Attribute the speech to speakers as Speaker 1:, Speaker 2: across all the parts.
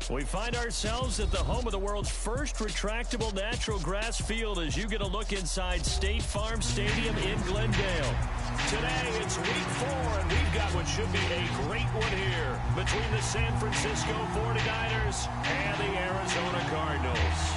Speaker 1: We find ourselves at the home of the world's first retractable natural grass field as you get a look inside State Farm Stadium in Glendale. Today, it's week 4, and we've got what should be a great one here between the San Francisco 49ers and the Arizona Cardinals.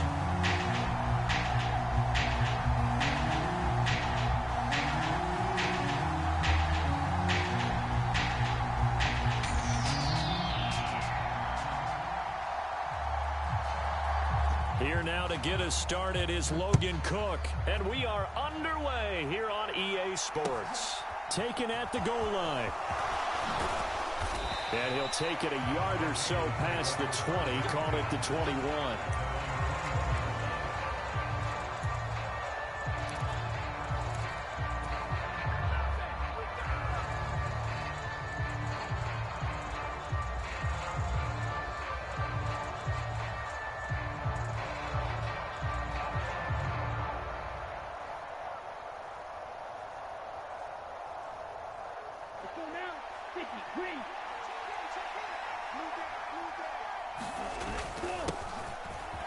Speaker 1: Here now to get us started is Logan Cook, and we are underway here on EA Sports. Taken at the goal line. And he'll take it a yard or so past the 20, call it the 21.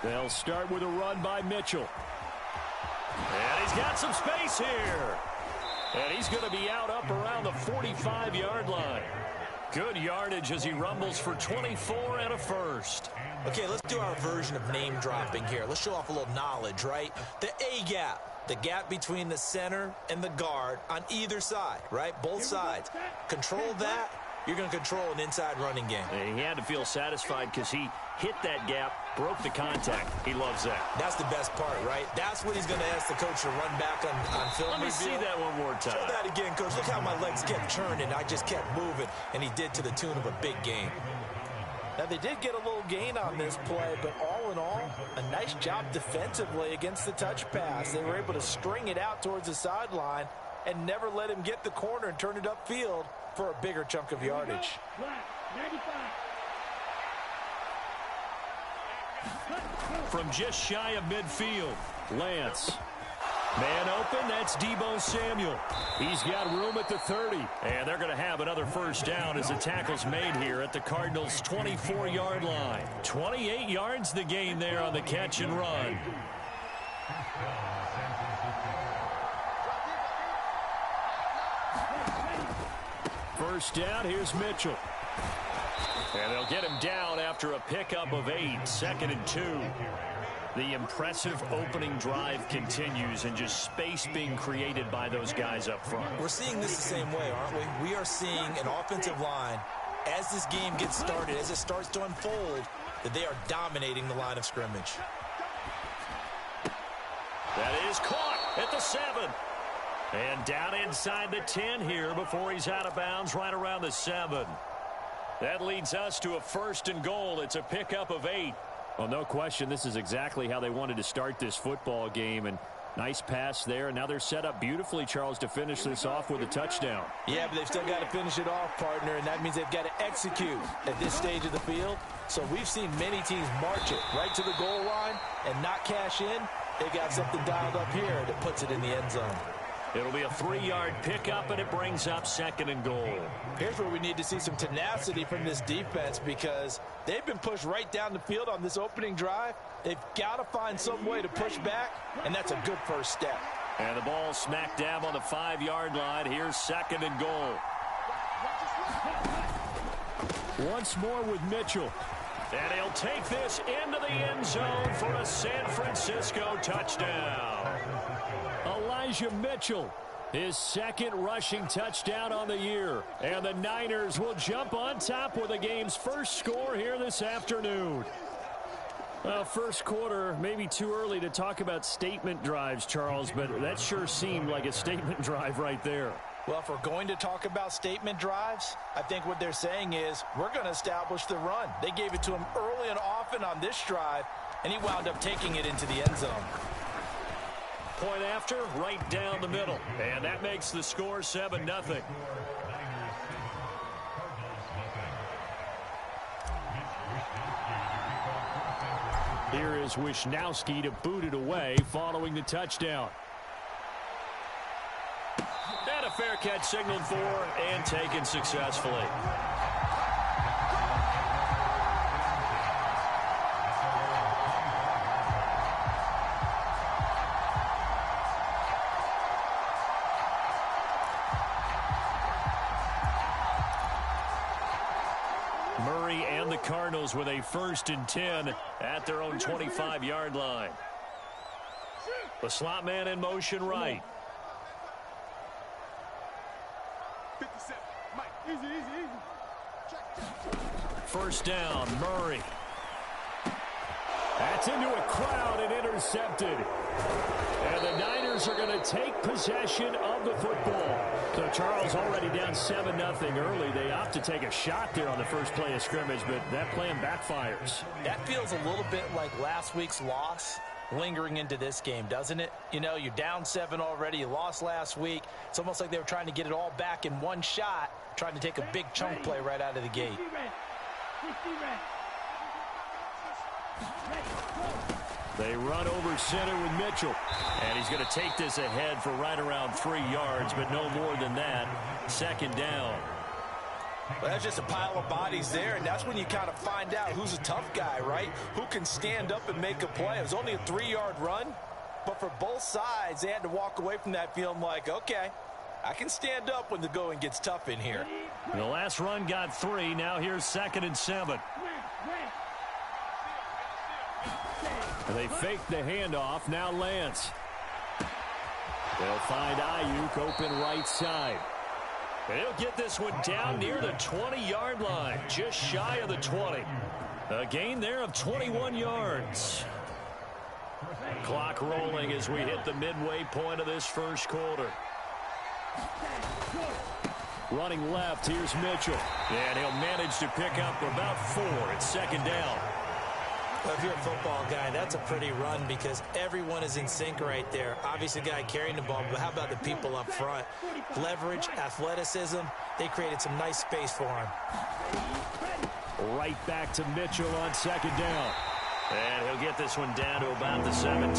Speaker 1: They'll start with a run by Mitchell. And he's got some space here. And he's going to be out up around the 45-yard line. Good yardage as he rumbles for 24 and a first.
Speaker 2: Okay, let's do our version of name dropping here. Let's show off a little knowledge, right? The A-gap, the gap between the center and the guard on either side, right? Both sides. Control that, you're going to control an inside running game.
Speaker 1: And he had to feel satisfied because he hit that gap, broke the contact. He loves that.
Speaker 2: That's the best part, right? That's what he's going to ask the coach to run back on film.
Speaker 1: Let me see that one more time.
Speaker 2: Show that again, coach. Look how my legs kept turning. I just kept moving, and he did to the tune of a big gain.
Speaker 3: Now, they did get a little gain on this play, but all in all, a nice job defensively against the touch pass. They were able to string it out towards the sideline and never let him get the corner and turn it upfield for a bigger chunk of yardage.
Speaker 1: From just shy of midfield, Lance. Man open, that's Deebo Samuel. He's got room at the 30. And they're going to have another first down as the tackle's made here at the Cardinals' 24-yard line. 28 yards the gain there on the catch and run. First down, here's Mitchell. And they'll get him down after a pickup of 8, 2nd and 2. The impressive opening drive continues and just space being created by those guys up front.
Speaker 2: We're seeing this the same way, aren't we? We are seeing an offensive line, as this game gets started, as it starts to unfold, that they are dominating the line of scrimmage.
Speaker 1: That is caught at the 7. And down inside the 10 here before he's out of bounds right around the 7. That leads us to a 1st and goal. It's a pickup of 8. Well, no question, this is exactly how they wanted to start this football game. And nice pass there. And now they're set up beautifully, Charles, to finish this off with a touchdown.
Speaker 3: Yeah, but they've still got to finish it off, partner, and that means they've got to execute at this stage of the field. So we've seen many teams march it right to the goal line and not cash in. They got something dialed up here that puts it in the end zone.
Speaker 1: It'll be a 3-yard pickup, and it brings up 2nd and goal.
Speaker 3: Here's where we need to see some tenacity from this defense because they've been pushed right down the field on this opening drive. They've got to find some way to push back, and that's a good first step.
Speaker 1: And the ball smack dab on the 5-yard line. Here's 2nd and goal. Once more with Mitchell. And he'll take this into the end zone for a San Francisco touchdown. Elijah Mitchell, his 2nd rushing touchdown on the year. And the Niners will jump on top with the game's first score here this afternoon. Well, first quarter, maybe too early to talk about statement drives, Charles, but that sure seemed like a statement drive right there.
Speaker 3: Well, if we're going to talk about statement drives, I think what they're saying is we're going to establish the run. They gave it to him early and often on this drive, and he wound up taking it into the end zone.
Speaker 1: Point after, right down the middle. And that makes the score 7-0. Here is Wisnowski to boot it away following the touchdown. And a fair catch signaled for and taken successfully. Murray and the Cardinals with a 1st and 10 at their own 25-yard line. The slot man in motion right.
Speaker 4: 57. Mike, easy.
Speaker 1: First down, Murray. That's into a crowd and intercepted. And the Niners are going to take possession of the football. So Charles already down 7-0 early. They opt to take a shot there on the first play of scrimmage, but that plan backfires.
Speaker 3: That feels a little bit like last week's loss lingering into this game, doesn't it? You know, you're down 7 already. You lost last week. It's almost like they were trying to get it all back in one shot, trying to take a big chunk play right out of the gate.
Speaker 1: They run over center with Mitchell. And he's going to take this ahead for right around 3 yards, but no more than that. 2nd down.
Speaker 3: Well, that's just a pile of bodies there, and that's when you kind of find out who's a tough guy, right? Who can stand up and make a play. It was only a 3-yard run, but for both sides, they had to walk away from that feeling like, okay, I can stand up when the going gets tough in here.
Speaker 1: The last run got 3. Now here's 2nd and 7. They fake the handoff. Now Lance. They'll find Ayuk open right side. And he'll get this one down near the 20-yard line, just shy of the 20. A gain there of 21 yards. Clock rolling as we hit the midway point of this first quarter. Running left, here's Mitchell. And he'll manage to pick up about 4. It's 2nd down.
Speaker 2: Well, if you're a football guy, that's a pretty run because everyone is in sync right there. Obviously, the guy carrying the ball, but how about the people up front? Leverage, athleticism, they created some nice space for him.
Speaker 1: Right back to Mitchell on 2nd down. And he'll get this one down to about the 17.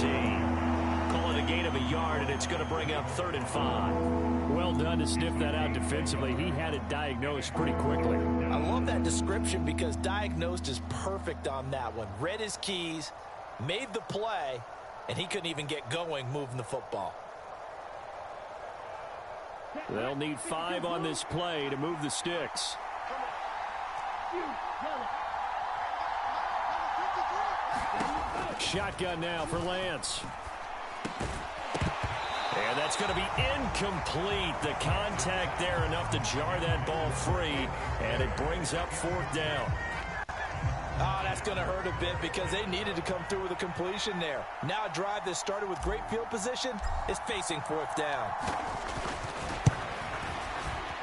Speaker 1: Call it a gain of a yard, and it's going to bring up 3rd and 5. Well done to sniff that out defensively. He had it diagnosed pretty quickly.
Speaker 3: I love that description because diagnosed is perfect on that one. Read his keys, made the play, and he couldn't even get going moving the football.
Speaker 1: They'll need 5 on this play to move the sticks. Shotgun now for Lance. And that's going to be incomplete. The contact there enough to jar that ball free, and it brings up 4th down.
Speaker 3: Oh, that's going to hurt a bit because they needed to come through with a completion there. Now a drive that started with great field position is facing 4th down.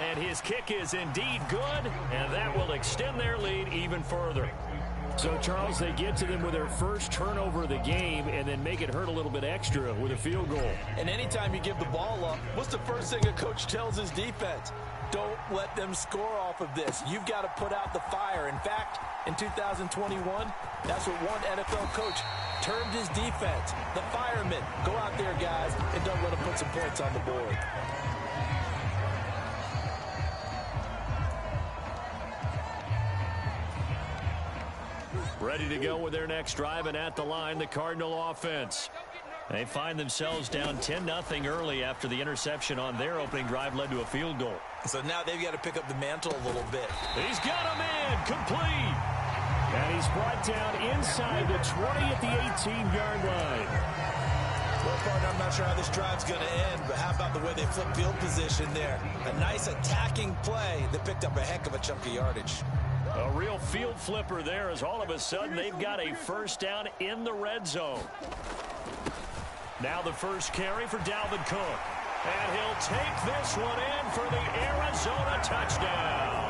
Speaker 1: And his kick is indeed good, and that will extend their lead even further. So, Charles, they get to them with their first turnover of the game and then make it hurt a little bit extra with a field goal.
Speaker 3: And anytime you give the ball up, what's the first thing a coach tells his defense? Don't let them score off of this. You've got to put out the fire. In fact, in 2021, that's what one NFL coach termed his defense. The firemen. Go out there, guys, and don't let them put some points on the board.
Speaker 1: Ready to go with their next drive, and at the line, the Cardinal offense. They find themselves down 10-0 early after the interception on their opening drive led to a field goal.
Speaker 2: So now they've got to pick up the mantle a little bit.
Speaker 1: He's got a man complete. And he's brought down inside the 20 at the 18-yard line.
Speaker 2: Well, partner, I'm not sure how this drive's going to end, but how about the way they flip field position there? A nice attacking play that picked up a heck of a chunk of yardage.
Speaker 1: A real field flipper there as all of a sudden they've got a first down in the red zone. Now the first carry for Dalvin Cook. And he'll take this one in for the Arizona touchdown.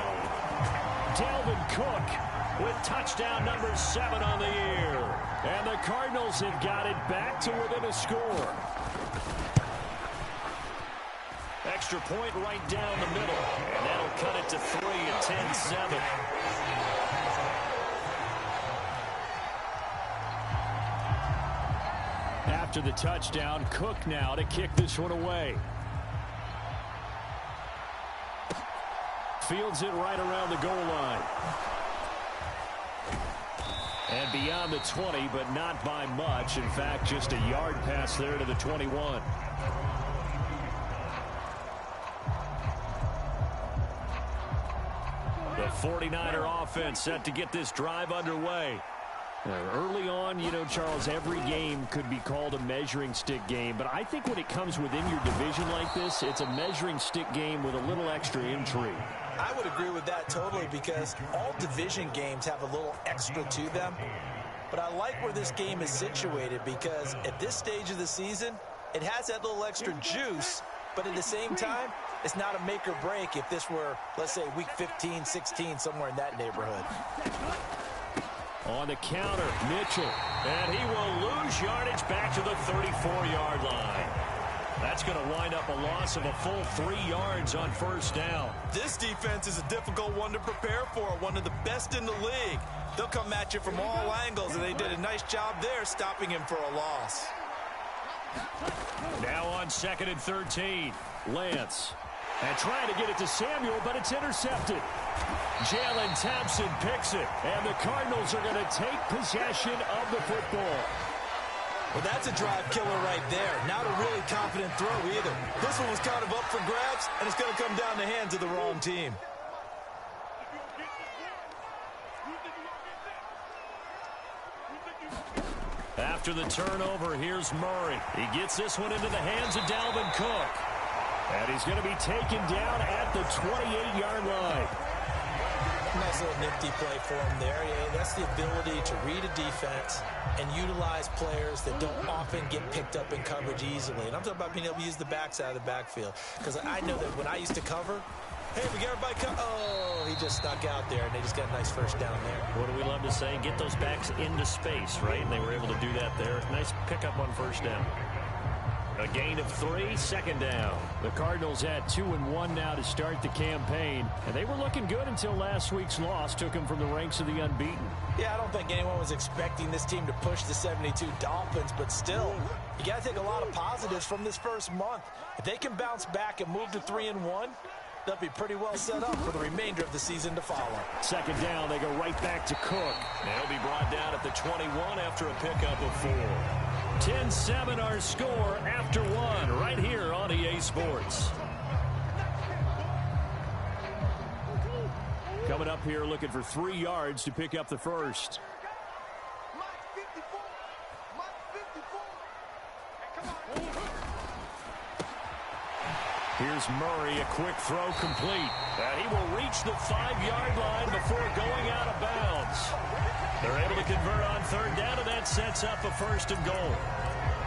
Speaker 1: Dalvin Cook with touchdown number 7 on the year. And the Cardinals have got it back to within a score. Extra point right down the middle. And that'll cut it to 3 at 10-7. After the touchdown, Cook now to kick this one away. Fields it right around the goal line. And beyond the 20, but not by much. In fact, just a yard pass there to the 21. The 49er offense set to get this drive underway. Early on, you know, Charles, every game could be called a measuring stick game. But I think when it comes within your division like this, it's a measuring stick game with a little extra intrigue.
Speaker 2: I would agree with that totally because all division games have a little extra to them. But I like where this game is situated because at this stage of the season, it has that little extra juice. But at the same time, it's not a make or break if this were, let's say, week 15, 16, somewhere in that neighborhood.
Speaker 1: On the counter, Mitchell. And he will lose yardage back to the 34-yard line. That's going to wind up a loss of a full 3 yards on first down.
Speaker 2: This defense is a difficult one to prepare for, one of the best in the league. They'll come at you from all angles, and they did a nice job there stopping him for a loss.
Speaker 1: Now on 2nd and 13, Lance. And trying to get it to Samuel, but it's intercepted. Jalen Thompson picks it, and the Cardinals are going to take possession of the football.
Speaker 2: Well, that's a drive killer right there. Not a really confident throw either. This one was kind of up for grabs, and it's going to come down the hands of the wrong team.
Speaker 1: After the turnover, here's Murray. He gets this one into the hands of Dalvin Cook. And he's going to be taken down at the 28-yard line.
Speaker 2: Nice little nifty play for him there. Yeah, that's the ability to read a defense and utilize players that don't often get picked up in coverage easily. And I'm talking about being able to use the backside of the backfield. Because I know that when I used to cover, hey, we got everybody oh, he just snuck out there, and they just got a nice first down there.
Speaker 1: What do we love to say? Get those backs into space, right? And they were able to do that there. Nice pickup on first down. A gain of 3, second down. The Cardinals had 2-1 now to start the campaign. And they were looking good until last week's loss took them from the ranks of the unbeaten.
Speaker 2: Yeah, I don't think anyone was expecting this team to push the 72 Dolphins, but still, you got to take a lot of positives from this first month. If they can bounce back and move to 3-1, they'll be pretty well set up for the remainder of the season to follow.
Speaker 1: Second down, they go right back to Cook. And he'll be brought down at the 21 after a pickup of 4. 10-7 our score after 1 right here on EA Sports. Coming up here looking for 3 yards to pick up the first. Here's Murray, a quick throw complete. And he will reach the 5-yard line before going out of bounds. They're able to convert on third down, and that sets up a 1st and goal.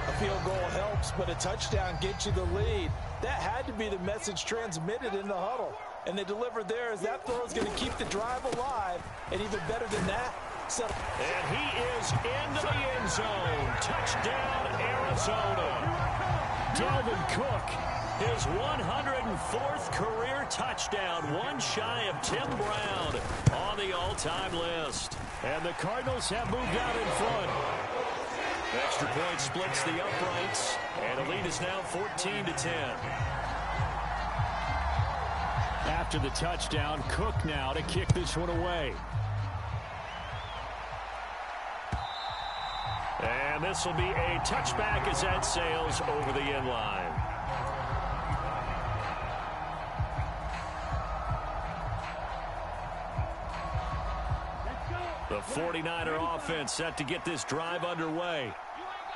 Speaker 3: A field goal helps, but a touchdown gets you the lead. That had to be the message transmitted in the huddle. And they delivered there as that throw is going to keep the drive alive. And even better than that,
Speaker 1: and he is into the end zone. Touchdown, Arizona. Dalvin Cook, his 104th career touchdown, one shy of Tim Brown on the all-time list. And the Cardinals have moved out in front. Extra point splits the uprights, and the lead is now 14-10. After the touchdown, Cook now to kick this one away. And this will be a touchback as that sails over the end line. The 49er offense set to get this drive underway.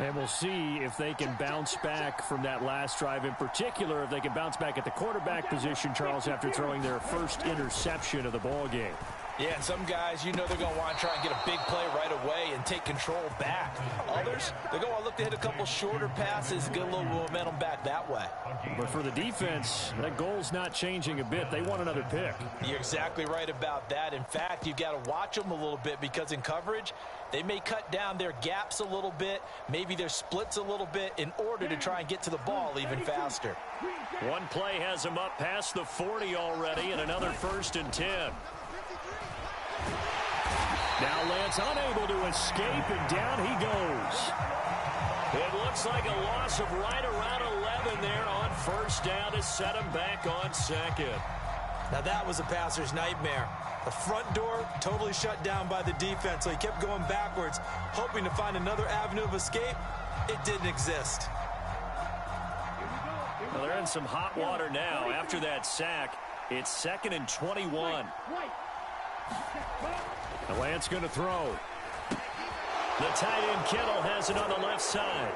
Speaker 1: And we'll see if they can bounce back from that last drive, in particular, if they can bounce back at the quarterback position, Charles, after throwing their first interception of the ball game.
Speaker 3: Yeah, and some guys, you know they're going to want to try and get a big play right away and take control back. Others, they're going to look to hit a couple shorter passes, get a little momentum back that way.
Speaker 1: But for the defense, that goal's not changing a bit. They want another pick.
Speaker 3: You're exactly right about that. In fact, you've got to watch them a little bit because in coverage, they may cut down their gaps a little bit, maybe their splits a little bit in order to try and get to the ball even faster.
Speaker 1: One play has them up past the 40 already, and another 1st and 10. Now Lance unable to escape, and down he goes. It looks like a loss of right around 11 there on first down to set him back on second.
Speaker 2: Now that was a passer's nightmare. The front door totally shut down by the defense, so he kept going backwards, hoping to find another avenue of escape. It didn't exist.
Speaker 1: Well, they're in some hot water now. After that sack, it's 2nd and 21. And Lance going to throw. The tight end Kittle has it on the left side.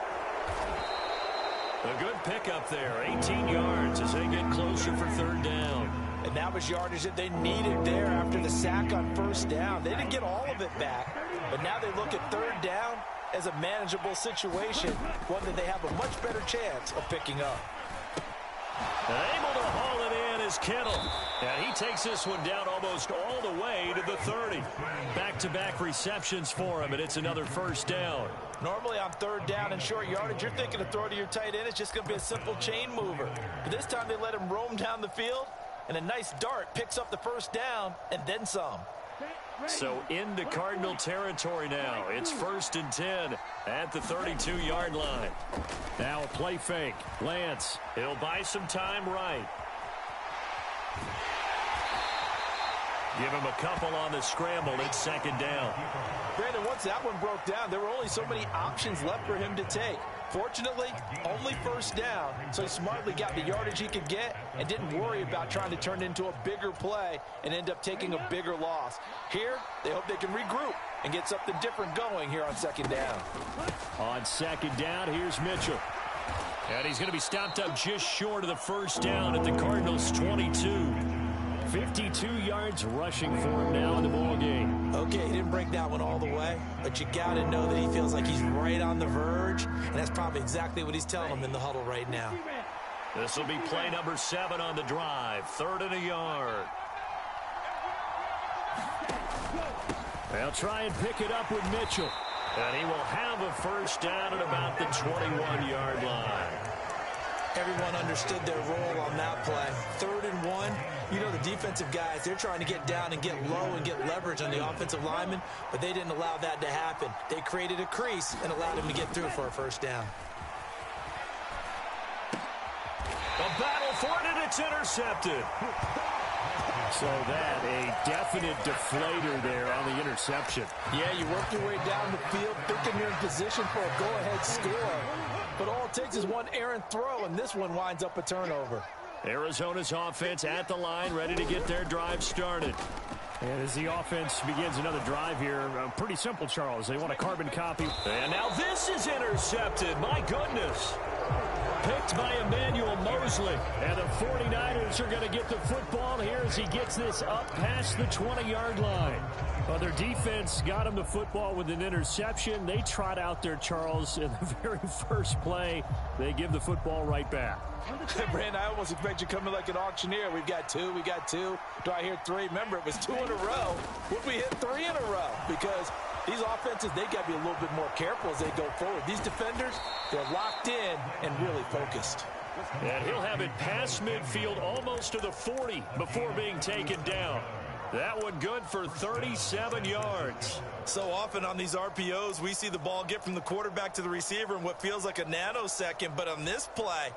Speaker 1: A good pickup there, 18 yards as they get closer for third down.
Speaker 3: And that was yardage that they needed there after the sack on first down. They didn't get all of it back, but now they look at third down as a manageable situation, one that they have a much better chance of picking up.
Speaker 1: Able to haul it in is Kittle. And he takes this one down almost all the way to the 30. Back-to-back receptions for him, and it's another first down.
Speaker 3: Normally on third down and short yardage, you're thinking to throw to your tight end. It's just going to be a simple chain mover. But this time they let him roam down the field, and a nice dart picks up the first down and then some.
Speaker 1: So into Cardinal territory now. It's 1st and 10 at the 32-yard line. Now a play fake. Lance, he'll buy some time right. Give him a couple on the scramble. It's 2nd down.
Speaker 3: Brandon, once that one broke down, there were only so many options left for him to take. Fortunately, only first down, so he smartly got the yardage he could get and didn't worry about trying to turn it into a bigger play and end up taking a bigger loss. Here, they hope they can regroup and get something different going here on 2nd down.
Speaker 1: On 2nd down, here's Mitchell. And he's going to be stopped up just short of the first down at the Cardinals' 22. 52 yards rushing for him now in the ball game.
Speaker 2: Okay, he didn't break that one all the way, but you got to know that he feels like he's right on the verge, and that's probably exactly what he's telling him in the huddle right now.
Speaker 1: This will be play number 7 on the drive. 3rd and a yard. They'll try and pick it up with Mitchell. And he will have a first down at about the 21-yard line.
Speaker 2: Everyone understood their role on that play. 3rd and 1. You know the defensive guys, they're trying to get down and get low and get leverage on the offensive lineman, but they didn't allow that to happen. They created a crease and allowed him to get through for a first down.
Speaker 1: A battle for it, and it's intercepted. So that, a definite deflator there on the interception.
Speaker 3: Yeah, you work your way down the field thinking you're in position for a go-ahead score. But all it takes is one errant throw, and this one winds up a turnover.
Speaker 1: Arizona's offense at the line, ready to get their drive started. And as the offense begins another drive here, pretty simple, Charles. They want a carbon copy. And now this is intercepted. My goodness. Picked by Emmanuel Mosley. And the 49ers are going to get the football here as he gets this up past the 20-yard line. Well, their defense got him the football with an interception. They trot out there, Charles, in the very first play. They give the football right back.
Speaker 3: Brandon, I almost expect you coming like an auctioneer. We've got two. Do I hear 3? Remember, it was 2 in a row. Would we hit 3 in a row? Because these offenses, they got to be a little bit more careful as they go forward. These defenders, they're locked in and really focused.
Speaker 1: And he'll have it past midfield almost to the 40 before being taken down. That one good for 37 yards.
Speaker 2: So often on these RPOs, we see the ball get from the quarterback to the receiver in what feels like a nanosecond. But on this play,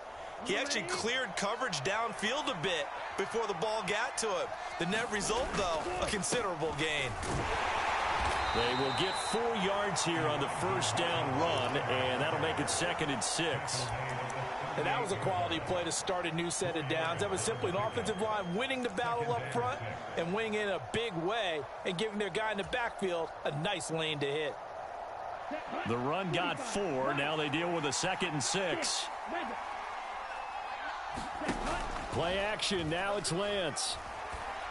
Speaker 2: he actually cleared coverage downfield a bit before the ball got to him. The net result, though, a considerable gain.
Speaker 1: They will get 4 yards here on the first down run, and that'll make it 2nd and 6.
Speaker 3: And that was a quality play to start a new set of downs. That was simply an offensive line winning the battle up front and winning it in a big way and giving their guy in the backfield a nice lane to hit.
Speaker 1: The run got 4. Now they deal with a 2nd and 6. Play action. Now it's Lance.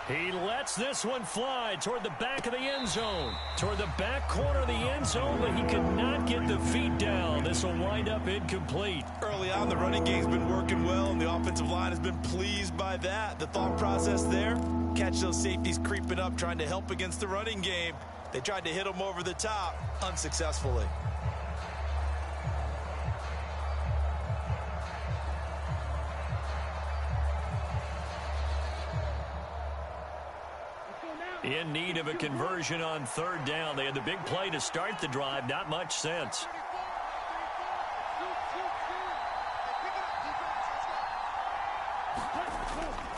Speaker 1: He lets this one fly toward the back of the end zone. Toward the back corner of the end zone, but he could not get the feet down. This will wind up incomplete.
Speaker 2: Early on, the running game's been working well, and the offensive line has been pleased by that. The thought process there, catch those safeties creeping up, trying to help against the running game. They tried to hit them over the top, unsuccessfully.
Speaker 1: In need of a conversion on 3rd down. They had the big play to start the drive. Not much sense.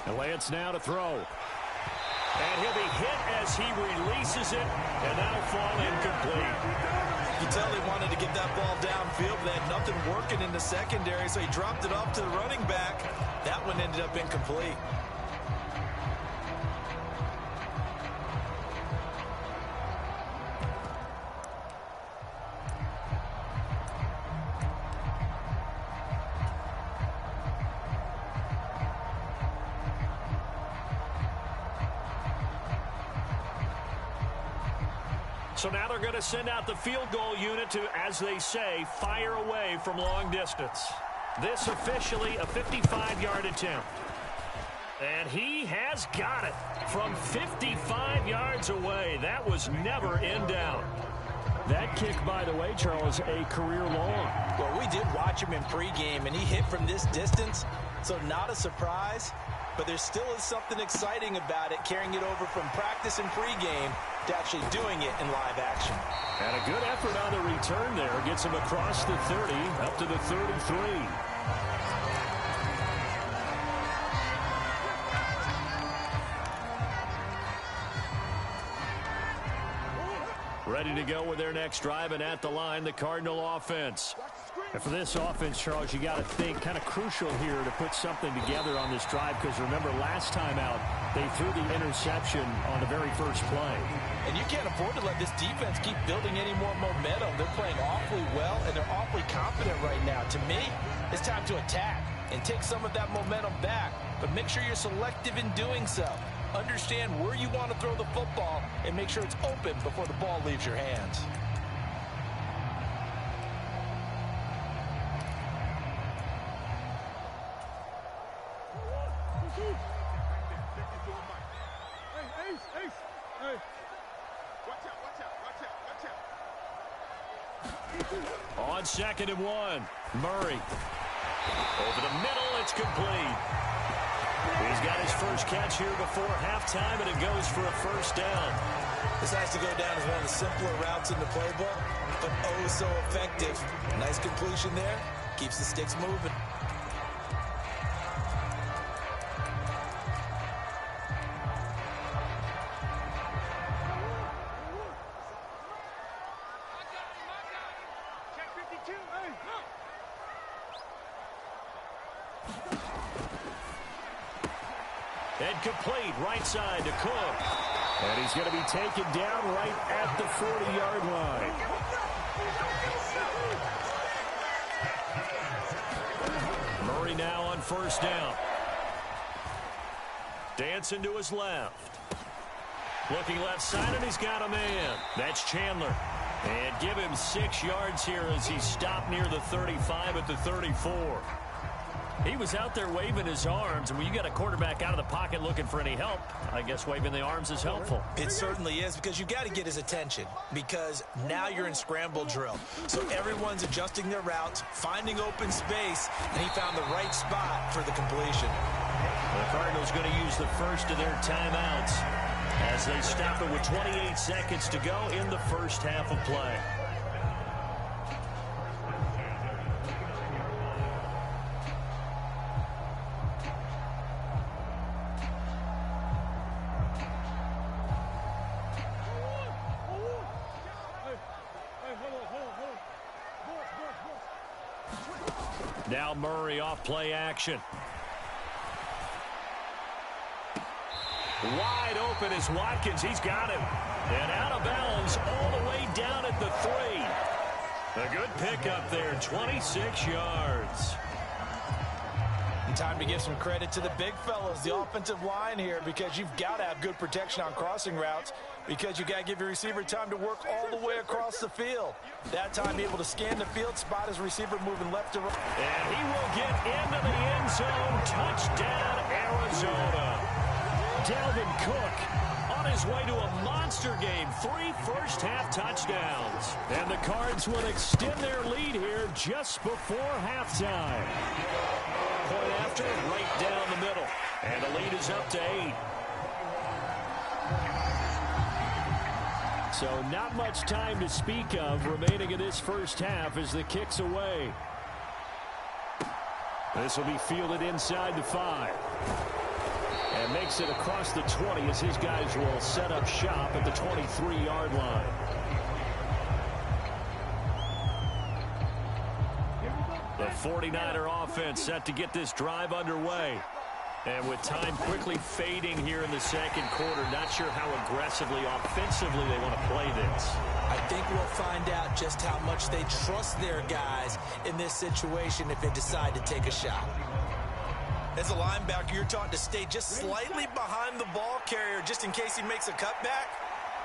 Speaker 1: And Lance now to throw. And he'll be hit as he releases it. And that'll fall incomplete.
Speaker 2: You can tell they wanted to get that ball downfield, but they had nothing working in the secondary, so he dropped it off to the running back. That one ended up incomplete.
Speaker 1: So now they're going to send out the field goal unit to, as they say, fire away from long distance. This officially a 55-yard attempt. And he has got it from 55 yards away. That was never in doubt.
Speaker 5: That kick, by the way, Charles, a career long.
Speaker 3: Well, we did watch him in pregame, and he hit from this distance, so not a surprise. But there still is something exciting about it, carrying it over from practice and pregame to actually doing it in live action.
Speaker 1: And a good effort on the return there. Gets him across the 30, up to the 33. Ready to go with their next drive, and at the line, the Cardinal offense.
Speaker 5: And for this offense, Charles, you got to think kind of crucial here to put something together on this drive, because remember last time out, they threw the interception on the very first play.
Speaker 3: And you can't afford to let this defense keep building any more momentum. They're playing awfully well, and they're awfully confident right now. To me, it's time to attack and take some of that momentum back, but make sure you're selective in doing so. Understand where you want to throw the football and make sure it's open before the ball leaves your hands.
Speaker 1: On 2nd and 1, Murray. Over the middle, it's complete. He's got his first catch here before halftime, and it goes for a first down.
Speaker 3: This has to go down as one of the simpler routes in the playbook, but oh so effective. Nice completion there. Keeps the sticks moving.
Speaker 1: And complete, right side to Cook. And he's going to be taken down right at the 40-yard line. Murray now on first down. Dancing to his left. Looking left side, and he's got a man. That's Chandler. And give him 6 yards here as he stopped near the 35 at the 34. He was out there waving his arms, and when you got a quarterback out of the pocket looking for any help, I guess waving the arms is helpful.
Speaker 2: It certainly is, because you got to get his attention, because now you're in scramble drill. So everyone's adjusting their routes, finding open space, and he found the right spot for the completion.
Speaker 1: The Cardinals going to use the first of their timeouts as they stop it with 28 seconds to go in the first half of play. Now Murray off play action. Wide open is Watkins. He's got him. And out of bounds all the way down at the 3. A good pickup there, 26 yards.
Speaker 3: And time to give some credit to the big fellas, the offensive line here, because you've got to have good protection on crossing routes, because you got to give your receiver time to work all the way across the field. That time, be able to scan the field, spot his receiver moving left to right.
Speaker 1: And he will get into the end zone. Touchdown, Arizona. Dalvin Cook on his way to a monster game. 3 first-half touchdowns. And the Cards will extend their lead here just before halftime. Point after, right down the middle. And the lead is up to 8. So not much time to speak of remaining in this first half as the kick's away. This will be fielded inside the 5. And makes it across the 20 as his guys will set up shop at the 23-yard line. The 49er offense set to get this drive underway. And with time quickly fading here in the second quarter, not sure how aggressively, offensively they want to play this.
Speaker 2: I think we'll find out just how much they trust their guys in this situation if they decide to take a shot. As a linebacker, you're taught to stay just slightly behind the ball carrier just in case he makes a cutback.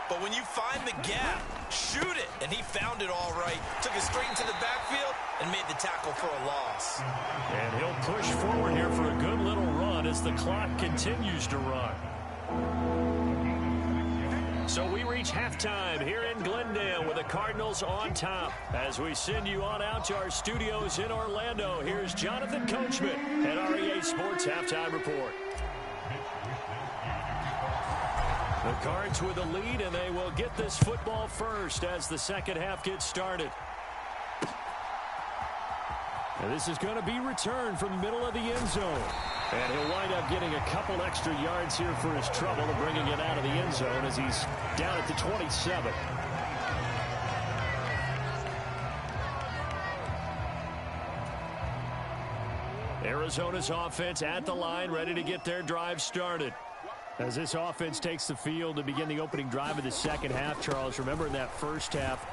Speaker 2: But when you find the gap, shoot it. And he found it all right. Took it straight into the backfield and made the tackle for a loss.
Speaker 1: And he'll push forward here for a good little run as the clock continues to run. So we reach halftime here in Glendale with the Cardinals on top. As we send you on out to our studios in Orlando, here's Jonathan Coachman at REA Sports Halftime Report. The Cards with the lead, and they will get this football first as the second half gets started. And this is going to be returned from the middle of the end zone. And he'll wind up getting a couple extra yards here for his trouble and bringing it out of the end zone as he's down at the 27. Arizona's offense at the line, ready to get their drive started. As this offense takes the field to begin the opening drive of the second half, Charles, remember in that first half,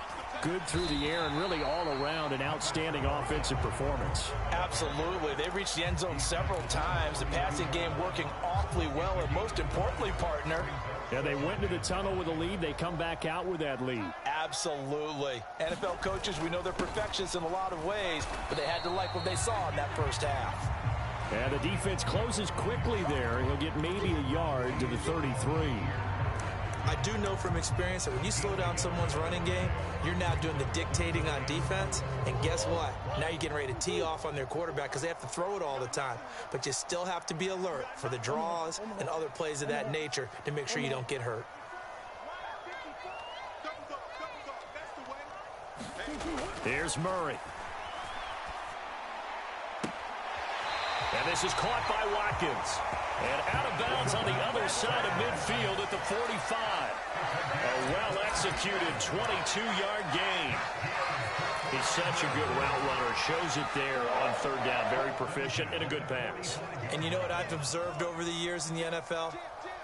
Speaker 1: good through the air and really all around an outstanding offensive performance.
Speaker 3: Absolutely. They reached the end zone several times. The passing game working awfully well, and most importantly, partner.
Speaker 1: Yeah, they went into the tunnel with a lead. They come back out with that lead.
Speaker 3: Absolutely. NFL coaches, we know they're perfectionists in a lot of ways, but they had to like what they saw in that first half.
Speaker 1: And the defense closes quickly there. He'll get maybe a yard to the 33.
Speaker 2: I do know from experience that when you slow down someone's running game, you're now doing the dictating on defense. And guess what? Now you're getting ready to tee off on their quarterback because they have to throw it all the time. But you still have to be alert for the draws and other plays of that nature to make sure you don't get hurt.
Speaker 1: Here's Murray. And this is caught by Watkins. And out of bounds on the other side of midfield at the 45. A well-executed 22-yard gain. He's such a good route runner. Shows it there on third down. Very proficient and a good pass.
Speaker 2: And you know what I've observed over the years in the NFL?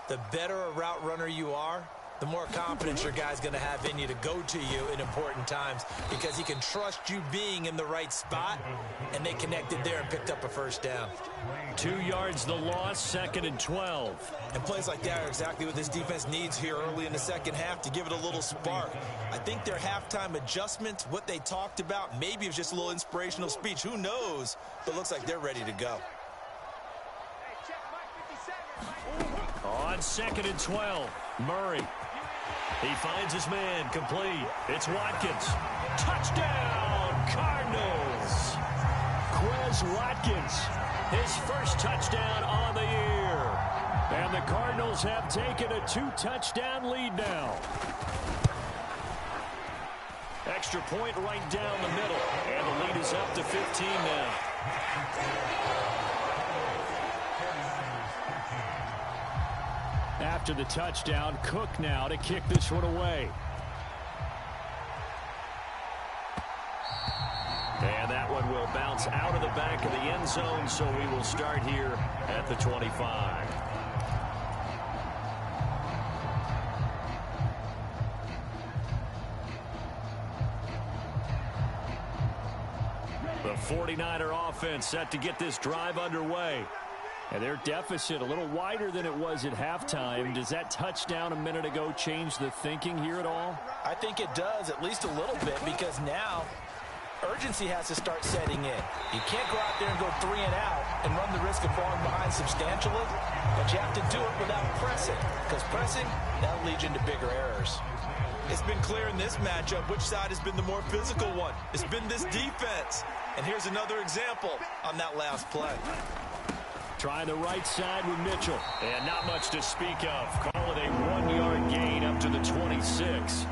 Speaker 2: The better a route runner you are, the more confidence your guy's going to have in you to go to you in important times because he can trust you being in the right spot, and they connected there and picked up a first down.
Speaker 1: 2 yards the loss, 2nd and 12.
Speaker 2: And plays like that are exactly what this defense needs here early in the second half to give it a little spark. I think their halftime adjustment, what they talked about, maybe it was just a little inspirational speech. Who knows? But looks like they're ready to go.
Speaker 1: On 2nd and 12, Murray. He finds his man, complete. It's Watkins. Touchdown, Cardinals. Quez Watkins, his first touchdown on the year. And the Cardinals have taken a 2-touchdown lead now. Extra point right down the middle. And the lead is up to 15 now. After the touchdown, Cook now to kick this one away. And that one will bounce out of the back of the end zone, so we will start here at the 25. The 49er offense set to get this drive underway. And their deficit a little wider than it was at halftime. Does that touchdown a minute ago change the thinking here at all?
Speaker 3: I think it does, at least a little bit, because now urgency has to start setting in. You can't go out there and go 3 and out and run the risk of falling behind substantially, but you have to do it without pressing, because pressing, that'll lead you into bigger errors.
Speaker 2: It's been clear in this matchup which side has been the more physical one. It's been this defense. And here's another example on that last play.
Speaker 1: Trying the right side with Mitchell. And not much to speak of. Call it a 1-yard gain up to the 26.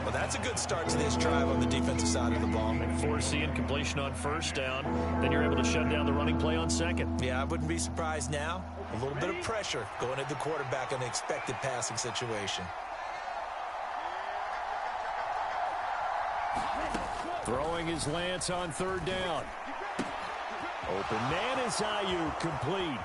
Speaker 2: Well, that's a good start to this drive on the defensive side of the ball.
Speaker 1: And foreseeing completion on first down. Then you're able to shut down the running play on second.
Speaker 2: Yeah, I wouldn't be surprised now. A little bit of pressure going at the quarterback in the expected passing situation.
Speaker 1: Throwing his Lance on third down. Open man is Ayuk, complete.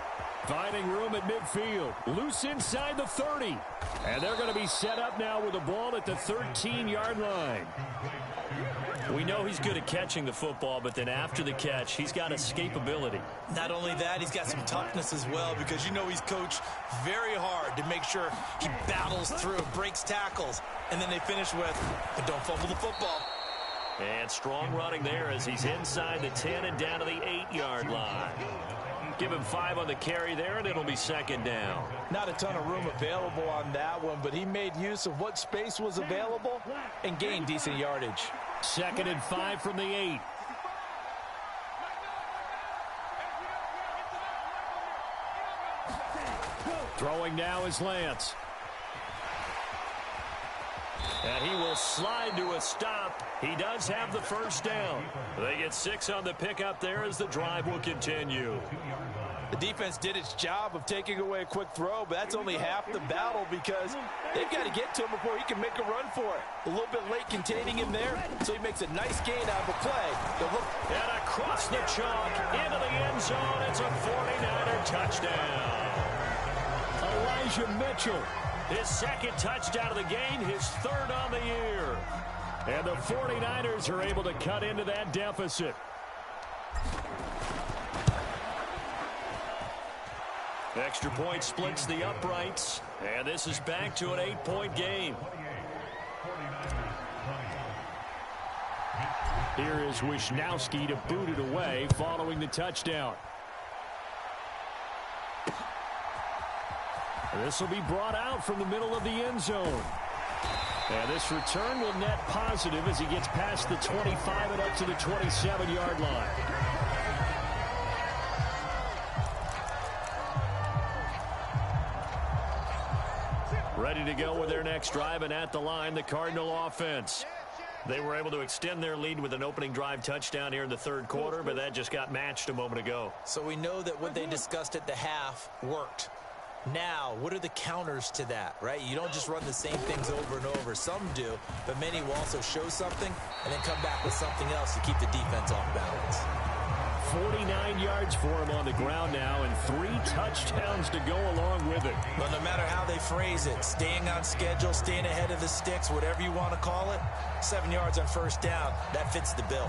Speaker 1: Finding room at midfield. Loose inside the 30. And they're going to be set up now with the ball at the 13-yard line. We know he's good at catching the football, but then after the catch, he's got escapability.
Speaker 2: Not only that, he's got some toughness as well, because you know he's coached very hard to make sure he battles through, breaks tackles, and then they finish with, but don't fumble the football.
Speaker 1: And strong running there as he's inside the 10 and down to the 8-yard line. Give him 5 on the carry there, and it'll be second down.
Speaker 3: Not a ton of room available on that one, but he made use of what space was available and gained decent yardage.
Speaker 5: Second and 5 from the 8. Throwing now is Lance.
Speaker 1: And he will slide to a stop. He does have the first down. They get 6 on the pickup there as the drive will continue.
Speaker 3: The defense did its job of taking away a quick throw, but that's only half the battle because they've got to get to him before he can make a run for it. A little bit late containing him there, so he makes a nice gain out of the play.
Speaker 1: And across the chalk into the end zone. It's a 49er touchdown.
Speaker 5: Elijah Mitchell.
Speaker 1: His second touchdown of the game, his third on the year.
Speaker 5: And the 49ers are able to cut into that deficit.
Speaker 1: Extra point splits the uprights. And this is back to an 8-point game.
Speaker 5: Here is Wisnowski to boot it away following the touchdown. This will be brought out from the middle of the end zone. And this return will net positive as he gets past the 25 and up to the 27-yard line. Ready to go with their next drive, and at the line, the Cardinal offense.
Speaker 1: They were able to extend their lead with an opening drive touchdown here in the third quarter, but that just got matched a moment ago.
Speaker 2: So we know that what they discussed at the half worked. Now, what are the counters to that, right? You don't just run the same things over and over. Some do, but many will also show something and then come back with something else to keep the defense off balance.
Speaker 5: 49 yards for him on the ground now and 3 touchdowns to go along with it.
Speaker 2: But no matter how they phrase it, staying on schedule, staying ahead of the sticks, whatever you want to call it, 7 yards on first down, that fits the bill.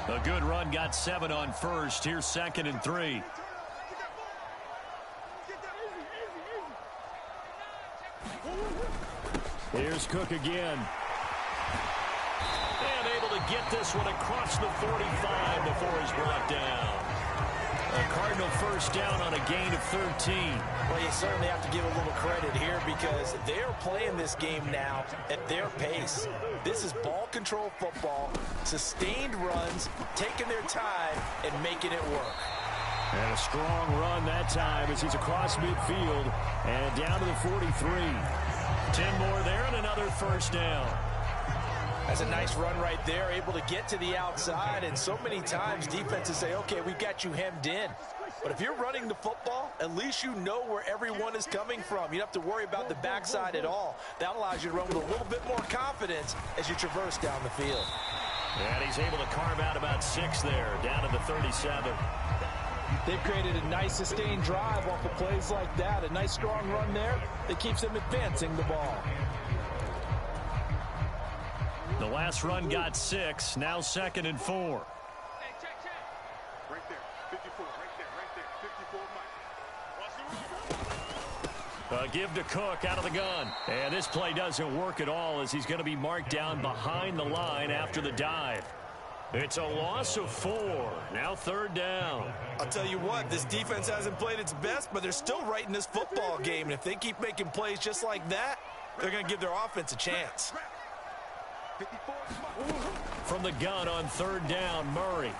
Speaker 1: A good run got 7 on first. Here's second and 3.
Speaker 5: Here's Cook again.
Speaker 1: And able to get this one across the 45 before he's brought down. A Cardinal first down on a gain of 13.
Speaker 3: Well, you certainly have to give a little credit here because they're playing this game now at their pace. This is ball control football, sustained runs, taking their time and making it work.
Speaker 5: And a strong run that time as he's across midfield and down to the 43.
Speaker 1: 10 more there and another first down.
Speaker 3: That's a nice run right there, able to get to the outside. And so many times defenses say, okay, we got you hemmed in. But if you're running the football, at least you know where everyone is coming from. You don't have to worry about the backside at all. That allows you to run with a little bit more confidence as you traverse down the field.
Speaker 1: And he's able to carve out about 6 there, down to the 37.
Speaker 3: They've created a nice sustained drive off of plays like that. A nice strong run there that keeps them advancing the ball.
Speaker 1: The last run got 6. Now second and 4.
Speaker 4: Hey, check. Right there. 54. Right there. 54, Mike.
Speaker 1: Give to Cook out of the gun. And this play doesn't work at all as he's going to be marked down behind the line after the dive. It's a loss of 4. Now third down.
Speaker 2: I'll tell you what, this defense hasn't played its best, but they're still right in this football game. And if they keep making plays just like that, they're going to give their offense a chance.
Speaker 4: 54,
Speaker 1: From the gun on third down, Murray.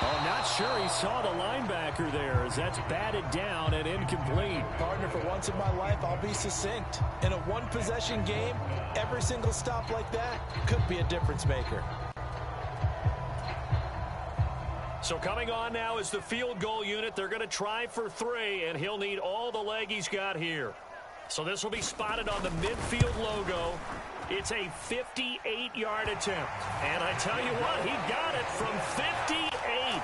Speaker 5: Oh, not sure he saw the linebacker there as that's batted down and incomplete.
Speaker 3: Partner, for once in my life, I'll be succinct. In a one-possession game, every single stop like that could be a difference maker.
Speaker 1: So coming on now is the field goal unit. They're going to try for 3, and he'll need all the leg he's got here. So this will be spotted on the midfield logo. It's a 58-yard attempt. And I tell you what, he got it from 58.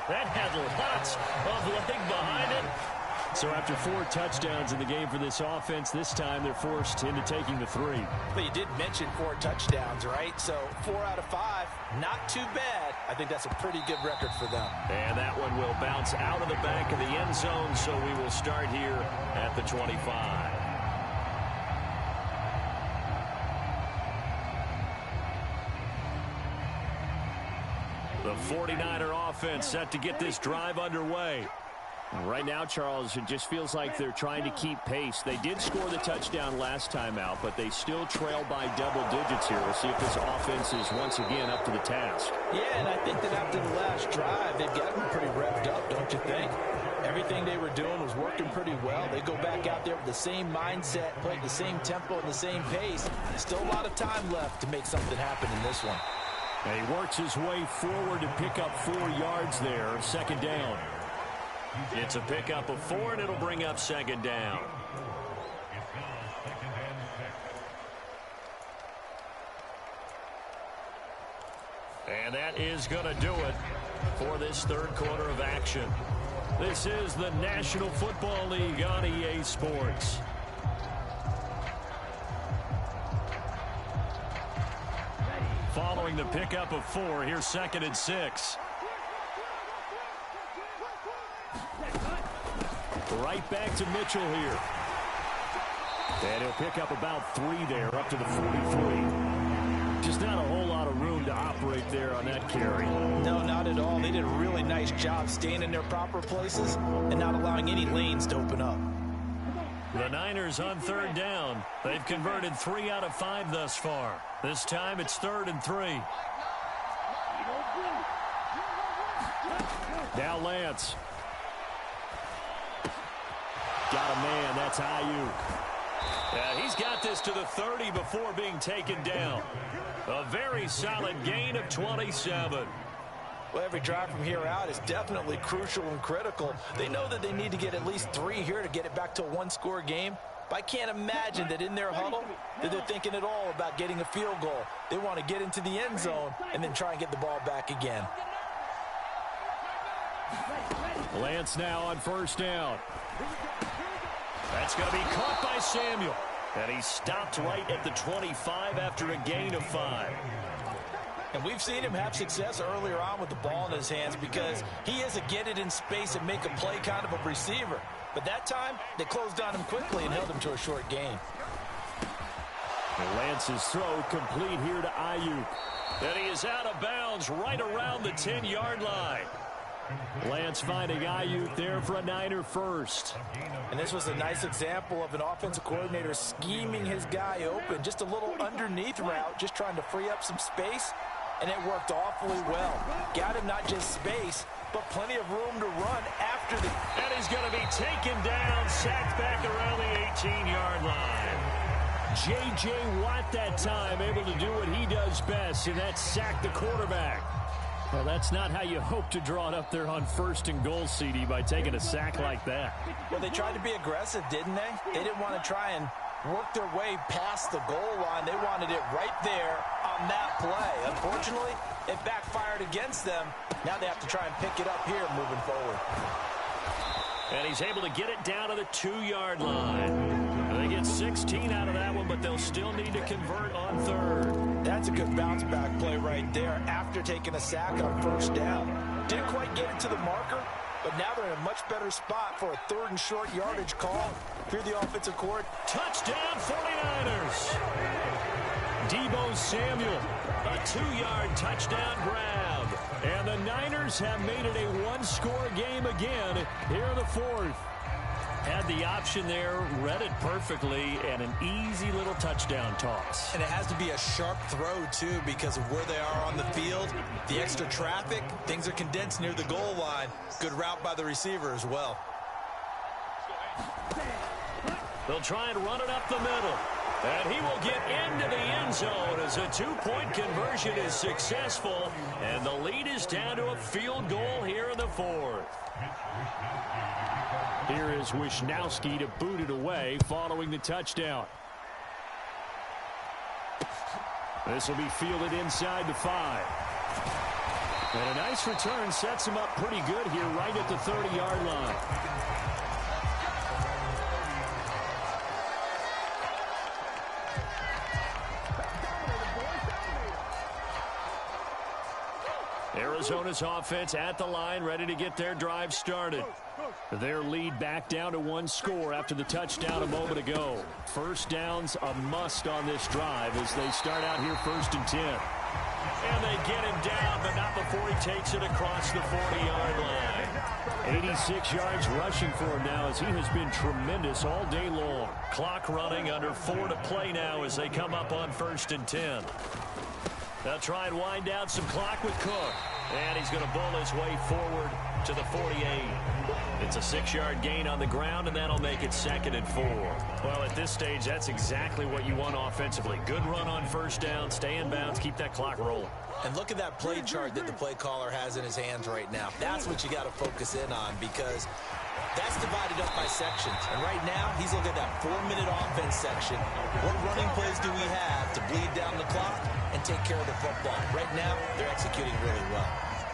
Speaker 1: That had lots of leg behind it.
Speaker 5: So after 4 touchdowns in the game for this offense, this time they're forced into taking the 3.
Speaker 3: But you did mention 4 touchdowns, right? So 4 out of 5, not too bad. I think that's a pretty good record for them.
Speaker 1: And that one will bounce out of the back of the end zone, so we will start here at the 25. The 49er offense set to get this drive underway.
Speaker 5: Right now, Charles, it just feels like they're trying to keep pace. They did score the touchdown last time out, but they still trail by double digits here. We'll see if this offense is once again up to the task.
Speaker 3: Yeah, and I think that after the last drive, they've gotten pretty revved up, don't you think? Everything they were doing was working pretty well. They go back out there with the same mindset, play at the same tempo and the same pace. Still a lot of time left to make something happen in this one.
Speaker 5: And he works his way forward to pick up 4 yards there, second down.
Speaker 1: It's a pickup of 4, and it'll bring up second down. And that is going to do it for this third quarter of action. This is the National Football League on EA Sports. Following the pickup of 4, here's 2nd and 6.
Speaker 5: Right back to Mitchell here. And he'll pick up about 3 there, up to the 43. Just not a whole lot of room to operate there on that carry.
Speaker 3: No, not at all. They did a really nice job staying in their proper places and not allowing any lanes to open up.
Speaker 1: The Niners on 3rd down. They've converted 3 out of 5 thus far. This time it's 3rd and 3.
Speaker 5: Now Lance. Got a man. That's Ayuk.
Speaker 1: Yeah, he's got this to the 30 before being taken down. A very solid gain of 27.
Speaker 3: Well, every drive from here out is definitely crucial and critical. They know that they need to get at least 3 here to get it back to a 1-score game. But I can't imagine that in their huddle that they're thinking at all about getting a field goal. They want to get into the end zone and then try and get the ball back again.
Speaker 5: Lance now on 1st down.
Speaker 1: That's going to be caught by Samuel. And he stopped right at the 25 after a gain of 5.
Speaker 3: And we've seen him have success earlier on with the ball in his hands because he is a get it in space and make a play kind of a receiver. But that time, they closed on him quickly and held him to a short gain.
Speaker 5: And Lance's throw complete here to Ayuk.
Speaker 1: And he is out of bounds right around the 10-yard line.
Speaker 5: Lance finding Ayuk there for a Niner first.
Speaker 3: And this was a nice example of an offensive coordinator scheming his guy open. Just a little underneath route, just trying to free up some space. And it worked awfully well. Got him not just space, but plenty of room to run after the...
Speaker 1: And he's going to be taken down, sacked back around the 18-yard line.
Speaker 5: J.J. Watt that time able to do what he does best, and that's sack the quarterback. Well, that's not how you hope to draw it up there on 1st and goal, CD, by taking a sack like that.
Speaker 3: Well, they tried to be aggressive, didn't they? They didn't want to try and work their way past the goal line. They wanted it right there on that play. Unfortunately, it backfired against them. Now they have to try and pick it up here moving forward.
Speaker 1: And he's able to get it down to the 2-yard line. They get 16 out of that one, but they'll still need to convert on 3rd.
Speaker 3: That's a good bounce back play right there after taking a sack on 1st down. Didn't quite get it to the marker, but now they're in a much better spot for a 3rd and short yardage call. Here the offensive court.
Speaker 1: Touchdown 49ers. Deebo Samuel, a 2-yard touchdown grab.
Speaker 5: And the Niners have made it a 1-score game again here in the 4th.
Speaker 1: Had the option there, read it perfectly, and an easy little touchdown toss.
Speaker 2: And it has to be a sharp throw, too, because of where they are on the field. The extra traffic, things are condensed near the goal line. Good route by the receiver as well.
Speaker 1: They'll try and run it up the middle. And he will get into the end zone as a 2-point conversion is successful. And the lead is down to a field goal here in the 4th.
Speaker 5: Here is Wisnowski to boot it away following the touchdown. This will be fielded inside the 5. And a nice return sets him up pretty good here right at the 30-yard line.
Speaker 1: Arizona's offense at the line, ready to get their drive started. Their lead back down to one score after the touchdown a moment ago. First down's a must on this drive as they start out here 1st and 10. And they get him down, but not before he takes it across the 40-yard line. 86 yards rushing for him now as he has been tremendous all day long. Clock running, under 4 to play now as they come up on 1st and 10. They'll try and wind down some clock with Cook. And he's going to bull his way forward to the 48. It's a 6-yard gain on the ground, and that'll make it 2nd and 4. Well, at this stage, that's exactly what you want offensively. Good run on 1st down, stay in bounds, keep that clock rolling.
Speaker 2: And look at that play chart that the play caller has in his hands right now. That's what you got to focus in on because that's divided up by sections. And right now, he's looking at that 4-minute offense section. What running plays do we have to bleed down the clock and take care of the football? Right now, they're executing really well.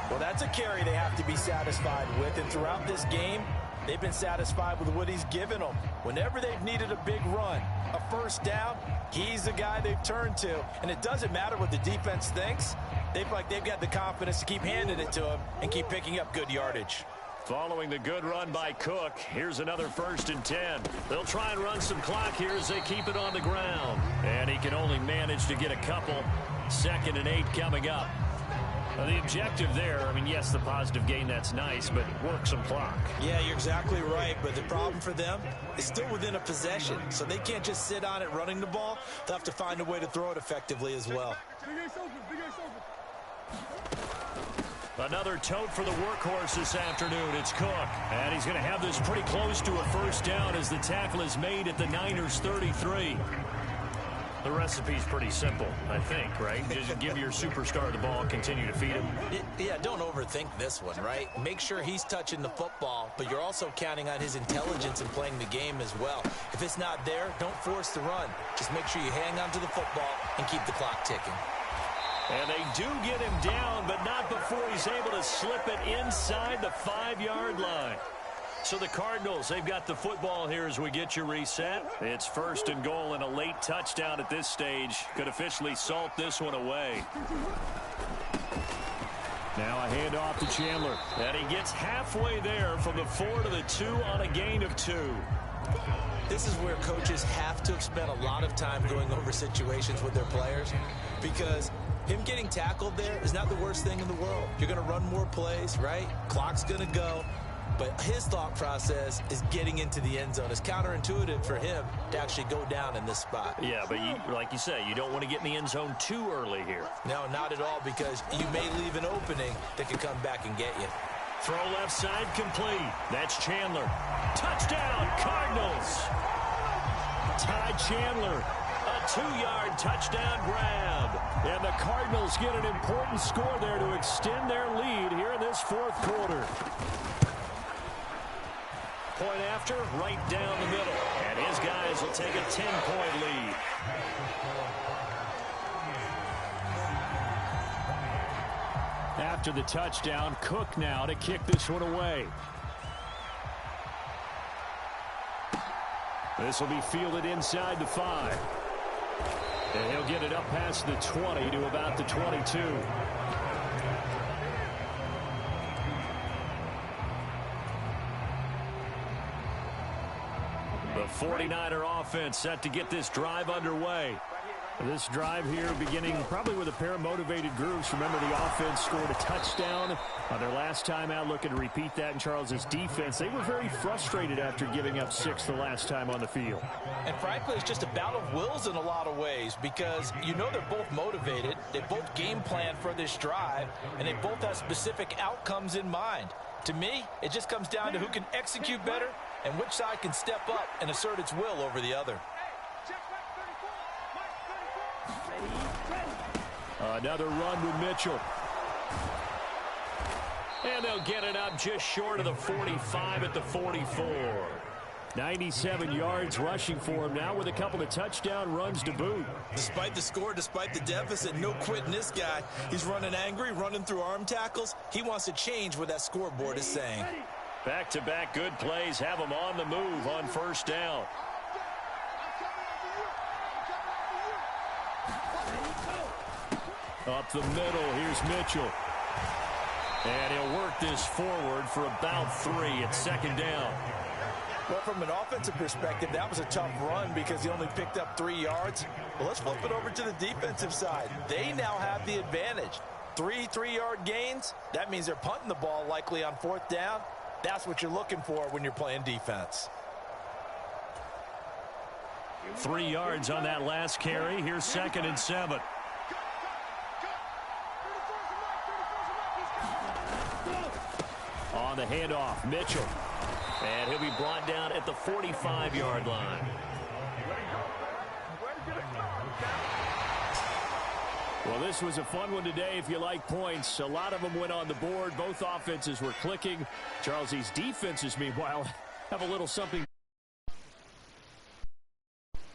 Speaker 3: Well, that's a carry they have to be satisfied with. And throughout this game, they've been satisfied with what he's given them. Whenever they've needed a big run, a 1st down, he's the guy they've turned to. And it doesn't matter what the defense thinks. They feel like they've got the confidence to keep handing it to him and keep picking up good yardage.
Speaker 1: Following the good run by Cook, here's another 1st and 10. They'll try and run some clock here as they keep it on the ground. And he can only manage to get a couple. 2nd and 8 coming up. The objective there, I mean, yes, the positive gain, that's nice, but work some clock.
Speaker 2: Yeah, you're exactly right, but the problem for them is still within a possession, so they can't just sit on it running the ball. They'll have to find a way to throw it effectively as well.
Speaker 1: Another tote for the workhorse this afternoon. It's Cook, and he's going to have this pretty close to a 1st down as the tackle is made at the Niners' 33. The recipe's pretty simple, I think, right? Just give your superstar the ball, continue to feed him.
Speaker 2: Yeah, don't overthink this one, right? Make sure he's touching the football, but you're also counting on his intelligence in playing the game as well. If it's not there, don't force the run. Just make sure you hang on to the football and keep the clock ticking.
Speaker 1: And they do get him down, but not before he's able to slip it inside the 5-yard line. So the Cardinals, they've got the football here as we get you reset. It's 1st and goal, and a late touchdown at this stage could officially salt this one away. Now a handoff to Chandler. And he gets halfway there from the 4 to the 2 on a gain of 2.
Speaker 2: This is where coaches have to have spent a lot of time going over situations with their players because him getting tackled there is not the worst thing in the world. You're going to run more plays, right? Clock's going to go. But his thought process is getting into the end zone. It's counterintuitive for him to actually go down in this spot.
Speaker 1: Yeah, but like you say, you don't want to get in the end zone too early here.
Speaker 2: No, not at all, because you may leave an opening that could come back and get you.
Speaker 1: Throw left side complete. That's Chandler. Touchdown, Cardinals. Ty Chandler, a 2-yard touchdown grab. And the Cardinals get an important score there to extend their lead here in this 4th quarter. Point after, right down the middle. And his guys will take a 10-point lead. After the touchdown, Cook now to kick this one away. This will be fielded inside the 5. And he'll get it up past the 20 to about the 22. The 49er offense set to get this drive underway. This drive here beginning probably with a pair of motivated groups. Remember, the offense scored a touchdown on their last time out. Looking to repeat that in Charles's defense. They were very frustrated after giving up 6 the last time on the field.
Speaker 3: And frankly, it's just a battle of wills in a lot of ways because you know they're both motivated. They both game plan for this drive, and they both have specific outcomes in mind. To me, it just comes down to who can execute better and which side can step up and assert its will over the other.
Speaker 1: Another run with Mitchell. And they'll get it up just short of the 45 at the 44. 97 yards rushing for him now with a couple of touchdown runs to boot.
Speaker 2: Despite the score, despite the deficit, no quitting this guy. He's running angry, running through arm tackles. He wants to change what that scoreboard is saying.
Speaker 1: Back-to-back good plays have him on the move on 1st down. Up the middle, here's Mitchell. And he'll work this forward for about 3 at second down.
Speaker 3: Well, from an offensive perspective, that was a tough run because he only picked up 3 yards. But let's flip it over to the defensive side. They now have the advantage. 3 3-yard gains, that means they're punting the ball likely on 4th down. That's what you're looking for when you're playing defense.
Speaker 1: 3 yards on that last carry. Here's 2nd and 7. On the handoff, Mitchell. And he'll be brought down at the 45-yard line. Well, this was a fun one today if you like points. A lot of them went on the board. Both offenses were clicking. Charles, these defenses, meanwhile, have a little something.